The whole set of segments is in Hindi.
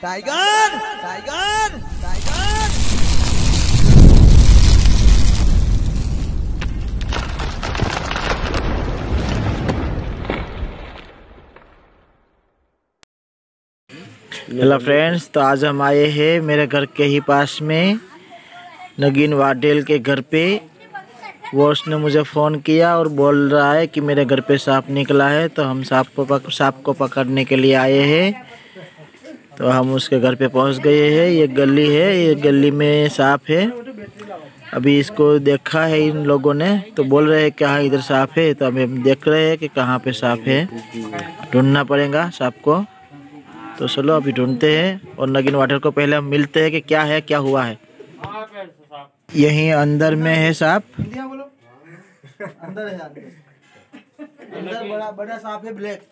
Tiger tiger tiger. Hello friends, तो आज हम आए हैं मेरे घर के ही पास में नगीन वाडेल के घर पे। वो उसने मुझे फ़ोन किया और बोल रहा है कि मेरे घर पे सांप निकला है, तो हम सांप को पकड़ने के लिए आए हैं। तो हम उसके घर पे पहुंच गए हैं। ये गली है, ये गली में सांप है। अभी इसको देखा है इन लोगों ने, तो बोल रहे हैं कि हाँ इधर सांप है। तो अभी हम देख रहे हैं कि कहाँ पे सांप है, ढूंढना पड़ेगा सांप को। तो चलो अभी ढूंढते हैं और नगीन वाडेल को पहले हम मिलते हैं कि क्या है, क्या हुआ है। यहीं अंदर में है सांप। अंदर है, अंदर बड़ा सांप है, ब्लैक।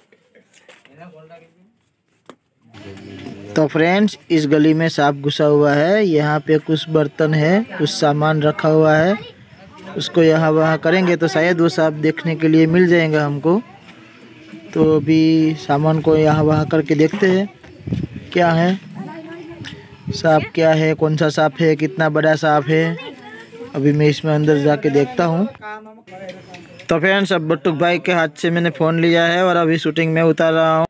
तो फ्रेंड्स, इस गली में सांप घुसा हुआ है। यहाँ पे कुछ बर्तन है, कुछ सामान रखा हुआ है। उसको यहाँ वहाँ करेंगे तो शायद वो सांप देखने के लिए मिल जाएगा हमको। तो अभी सामान को यहाँ वहाँ करके देखते हैं क्या है, सांप क्या है, कौन सा सांप है, कितना बड़ा सांप है। अभी मैं इसमें अंदर जाके देखता हूँ। तो फ्रेंड्स, अब बट्टुक भाई के हाथ से मैंने फ़ोन लिया है और अभी शूटिंग में उतार रहा हूँ।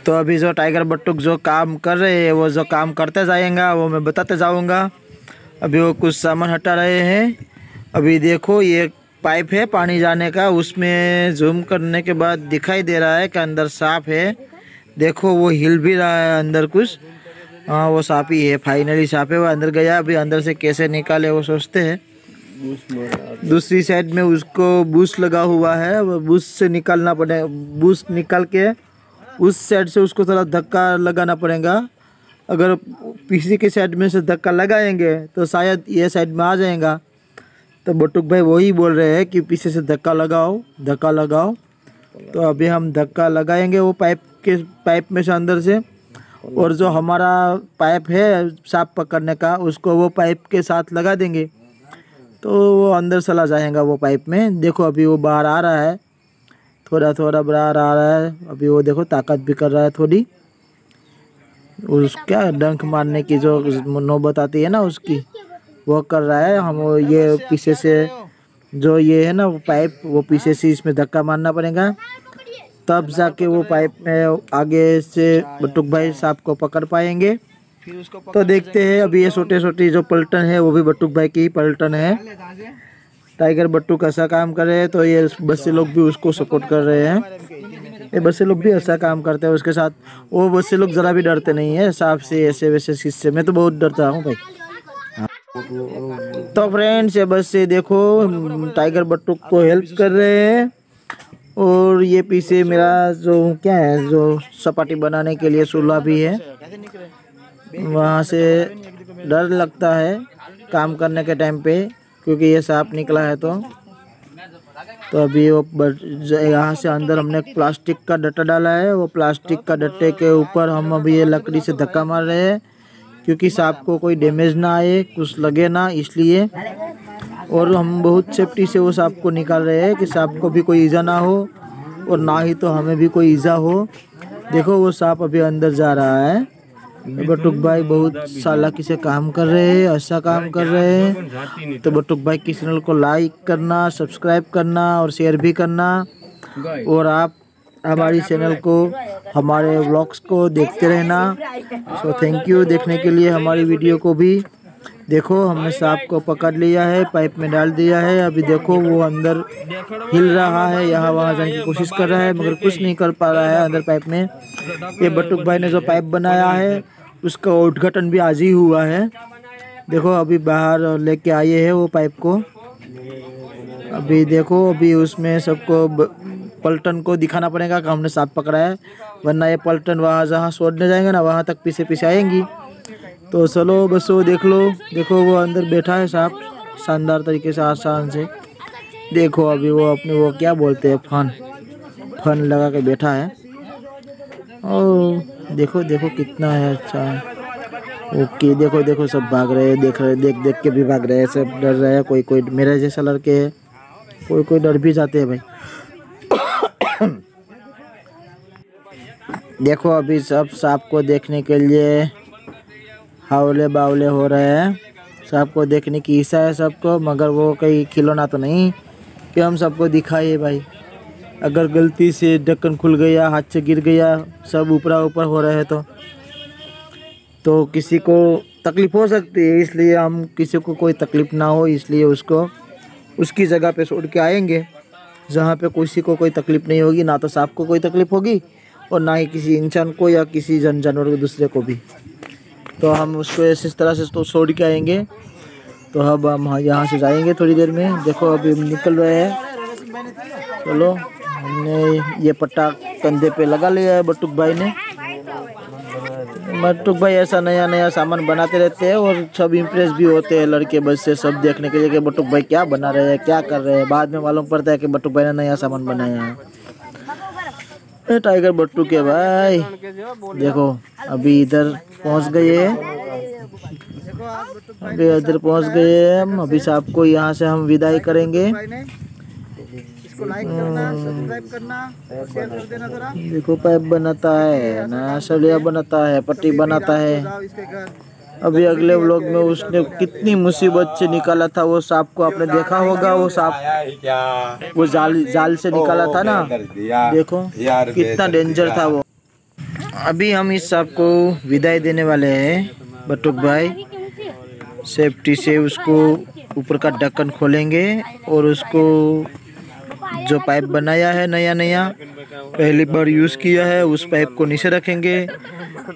तो अभी जो टाइगर बट्टुक जो काम कर रहे हैं, वो जो काम करते जाएगा वो मैं बताते जाऊँगा। अभी वो कुछ सामान हटा रहे हैं। अभी देखो, ये पाइप है पानी जाने का, उसमें जूम करने के बाद दिखाई दे रहा है कि अंदर सांप है। देखो वो हिल भी रहा है अंदर कुछ। हाँ, वो सांप ही है, फाइनली सांप है। वो अंदर गया, अभी अंदर से कैसे निकाले वो सोचते हैं। दूसरी साइड में उसको बूस लगा हुआ है, वो बूस से निकालना पड़ेगा। बूस निकाल के उस साइड से उसको थोड़ा धक्का लगाना पड़ेगा। अगर पीछे के साइड में से धक्का लगाएंगे तो शायद ये साइड में आ जाएगा। तो बट्टुक भाई वही बोल रहे हैं कि पीछे से धक्का लगाओ, धक्का लगाओ। तो अभी हम धक्का लगाएंगे वो पाइप में से अंदर से। और जो हमारा पाइप है सांप पकड़ने का, उसको वो पाइप के साथ लगा देंगे तो वो अंदर चला जाएगा वो पाइप में। देखो अभी वो बाहर आ रहा है, थोड़ा थोड़ा बाहर आ रहा है। अभी वो देखो ताकत भी कर रहा है थोड़ी। उस क्या डंक मारने की जो नौबत आती है ना, उसकी वो कर रहा है। हम ये पीछे से जो ये है ना वो पाइप, वो पीछे से इसमें धक्का मारना पड़ेगा, तब जाके वो पाइप में आगे से बट्टुक भाई सांप को पकड़ पाएंगे। तो देखते हैं। अभी ये छोटे छोटी जो पलटन है वो भी बट्टुक भाई की ही पलटन है। टाइगर बट्टुक ऐसा काम कर रहे हैं तो ये बच्चे लोग भी उसको सपोर्ट कर रहे हैं। ये बच्चे लोग भी ऐसा काम करते हैं उसके साथ। वो बच्चे लोग ज़रा भी डरते नहीं है सांप से, ऐसे वैसे चीज़ से। मैं तो बहुत डरता हूँ भाई। तो फ्रेंड्स, ये बच्चे देखो टाइगर बट्टुक को हेल्प कर रहे हैं। और ये पीछे मेरा जो क्या है, जो सपाटी बनाने के लिए चूल्हा भी है, वहाँ से डर लगता है काम करने के टाइम पे, क्योंकि ये सांप निकला है। तो अभी वो यहाँ से अंदर हमने प्लास्टिक का डट्टा डाला है। वो प्लास्टिक का डट्टे के ऊपर हम अभी ये लकड़ी से धक्का मार रहे हैं, क्योंकि सांप को कोई डैमेज ना आए, कुछ लगे ना, इसलिए। और हम बहुत सेफ्टी से वो सांप को निकाल रहे हैं कि सांप को भी कोई ईजा ना हो और ना ही तो हमें भी कोई ईजा हो। देखो वो सांप अभी अंदर जा रहा है। बट्टुक भाई बहुत चालाकी से काम कर रहे हैं, अच्छा काम कर रहे हैं। तो बट्टुक भाई की चैनल को लाइक करना, सब्सक्राइब करना और शेयर भी करना। और आप हमारी चैनल को, हमारे व्लॉग्स को देखते रहना। सो थैंक यू देखने के लिए हमारी वीडियो को भी। देखो हमने सांप को पकड़ लिया है, पाइप में डाल दिया है। अभी देखो वो अंदर हिल रहा है, यहाँ वहाँ जाने की कोशिश कर रहा है, मगर कुछ नहीं कर पा रहा है अंदर पाइप में। ये बट्टुक भाई ने जो पाइप बनाया है उसका उद्घाटन भी आज ही हुआ है। देखो अभी बाहर लेके आए हैं वो पाइप को। अभी देखो, अभी उसमें सबको पलटन को दिखाना पड़ेगा कि हमने सांप पकड़ा है, वरना ये पलटन वहाँ जहाँ छोड़ने जाएंगे ना, वहाँ तक पीछे पीछे आएंगी। तो चलो बस वो देख लो। देखो वो अंदर बैठा है सांप, शानदार तरीके से, आसान से। देखो अभी वो अपने वो क्या बोलते हैं, फन लगा के बैठा है। और देखो देखो कितना है, अच्छा है। ओके, देखो देखो सब भाग रहे हैं, देख देख के भी भाग रहे हैं, सब डर रहे हैं। कोई कोई मेरे जैसा लड़के है, कोई कोई डर भी जाते हैं भाई। देखो अभी सब सांप को देखने के लिए हावले बावले हो रहे हैं। सांप को देखने की इच्छा है सबको, मगर वो कहीं खिलौना तो नहीं कि हम सबको दिखाइए भाई। अगर गलती से ढक्कन खुल गया, हाथ से गिर गया, सब ऊपरा ऊपर हो रहे हैं तो किसी को तकलीफ हो सकती है। इसलिए हम किसी को कोई तकलीफ ना हो, इसलिए उसको उसकी जगह पे छोड़ के आएंगे जहाँ पे किसी को कोई तकलीफ नहीं होगी। ना तो सांप को कोई तकलीफ होगी और ना ही किसी इंसान को या किसी जानवर को दूसरे को भी। तो हम उसको इस तरह से तो छोड़ के आएंगे। तो अब हम यहाँ से जाएंगे थोड़ी देर में। देखो अभी हम निकल रहे हैं। चलो, हमने ये पट्टा कंधे पे लगा लिया है बटुक भाई ने। बटुक भाई ऐसा नया नया सामान बनाते रहते हैं और सब इम्प्रेस भी होते हैं लड़के बच्चे सब देखने के लिए कि बटुक भाई क्या बना रहे हैं, क्या कर रहे हैं। बाद में मालूम पड़ता है कि बटुक भाई ने नया सामान बनाया है। टाइगर बटुक है भाई। देखो अभी इधर पहुंच गए हैं, अभी इधर पहुंच गए हैं हम। अभी सांप को यहाँ से हम विदाई करेंगे। इसको लाइक करना, सब्सक्राइब करना, शेयर कर देना जरा। देखो पाइप बनाता है ना, सलिया बनाता है, पट्टी बनाता है। इसके घर अभी अगले व्लॉग में उसने कितनी मुसीबत से निकाला था वो सांप को, आपने देखा होगा। वो सांप वो जाल से निकाला था ना, देखो कितना डेंजर था वो। अभी हम इस सांप को विदाई देने वाले हैं बटुक भाई। सेफ्टी से उसको ऊपर का ढक्कन खोलेंगे और उसको जो पाइप बनाया है नया नया पहली बार यूज़ किया है उस पाइप को नीचे रखेंगे।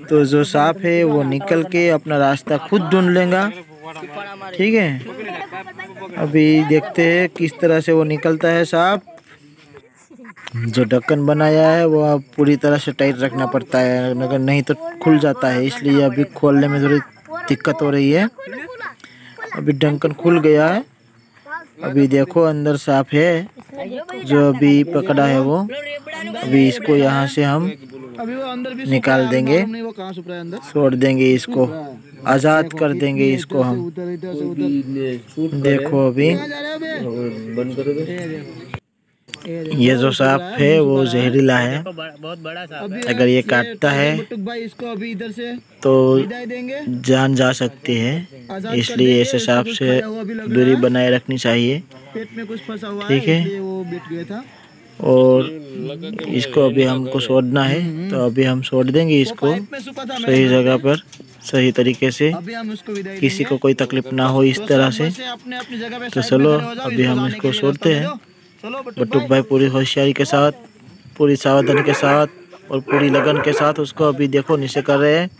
तो जो सांप है वो निकल के अपना रास्ता खुद ढूंढ लेगा। ठीक है, अभी देखते हैं किस तरह से वो निकलता है सांप। जो ढक्कन बनाया है वो अब पूरी तरह से टाइट रखना पड़ता है, मगर नहीं तो खुल जाता है। इसलिए अभी खोलने में थोड़ी दिक्कत हो रही है। अभी ढक्कन खुल गया है। अभी देखो अंदर सांप है जो अभी पकड़ा है वो। अभी इसको यहाँ से हम निकाल देंगे, छोड़ देंगे, इसको आज़ाद कर देंगे इसको हम। देखो अभी ये जो सांप है वो जहरीला है। अगर ये काटता है तो जान जा सकती है, इसलिए ऐसे सांप से दूरी बनाए रखनी चाहिए। ठीक है, और इसको अभी हमको छोड़ना है तो अभी हम छोड़ देंगे इसको सही जगह पर, सही तरीके से, किसी को कोई तकलीफ ना हो इस तरह से। तो चलो अभी हम इसको छोड़ते हैं। बटुक भाई पूरी होशियारी के साथ, पूरी सावधानी के साथ और पूरी लगन के साथ उसको अभी देखो नीचे कर रहे हैं।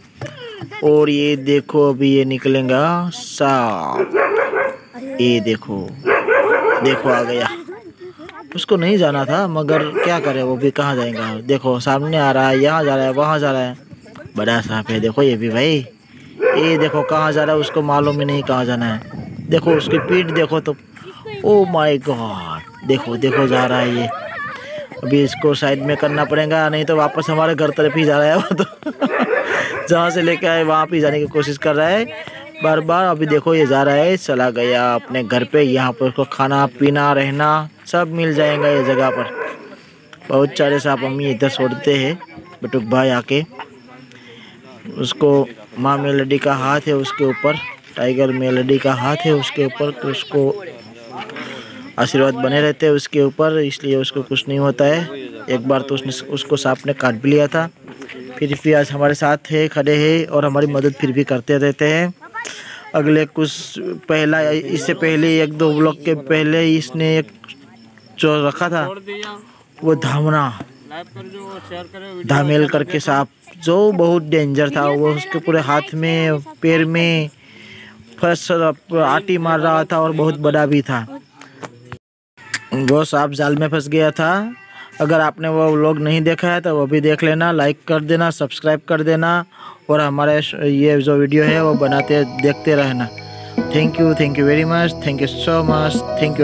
और ये देखो अभी ये निकलेगा सांप। ये देखो देखो आ गया। उसको नहीं जाना था मगर क्या करे, वो भी कहाँ जाएगा। देखो सामने आ रहा है, यहाँ जा रहा है, वहाँ जा रहा है। बड़ा सांप है देखो ये भी भाई। ये देखो कहाँ जा रहा है, उसको मालूम ही नहीं कहाँ जाना है। देखो उसकी पीठ देखो तो, ओ माय गॉड, देखो देखो जा रहा है ये। अभी इसको साइड में करना पड़ेगा, नहीं तो वापस हमारे घर तरफ ही जा रहा है वो तो जहाँ से लेके आए वहाँ पे जाने की कोशिश कर रहा है बार बार। अभी देखो ये जा रहा है, चला गया अपने घर पे। यहाँ पर उसको खाना पीना रहना सब मिल जाएगा ये जगह पर। बहुत सारे सांप हम इधर छोड़ते हैं। बटुक भाई आके उसको माँ मेलडी का हाथ है उसके ऊपर, टाइगर मेलडी का हाथ है उसके ऊपर, तो उसको आशीर्वाद बने रहते हैं उसके ऊपर, इसलिए उसको कुछ नहीं होता है। एक बार तो उसको सांप ने काट भी लिया था, फिर भी आज हमारे साथ है, खड़े हैं और हमारी मदद फिर भी करते रहते हैं। अगले कुछ पहला, इससे पहले एक दो ब्लॉक के पहले इसने एक जो रखा था वो धामेल करके सांप, जो बहुत डेंजर था। वो उसके पूरे हाथ में पैर में फंस आटी मार रहा था और बहुत बड़ा भी था। वो सांप जाल में फंस गया था। अगर आपने वो व्लॉग नहीं देखा है तो वो भी देख लेना, लाइक कर देना, सब्सक्राइब कर देना और हमारे ये जो वीडियो है वो बनाते देखते रहना। Thank you very much, thank you so much, thank you.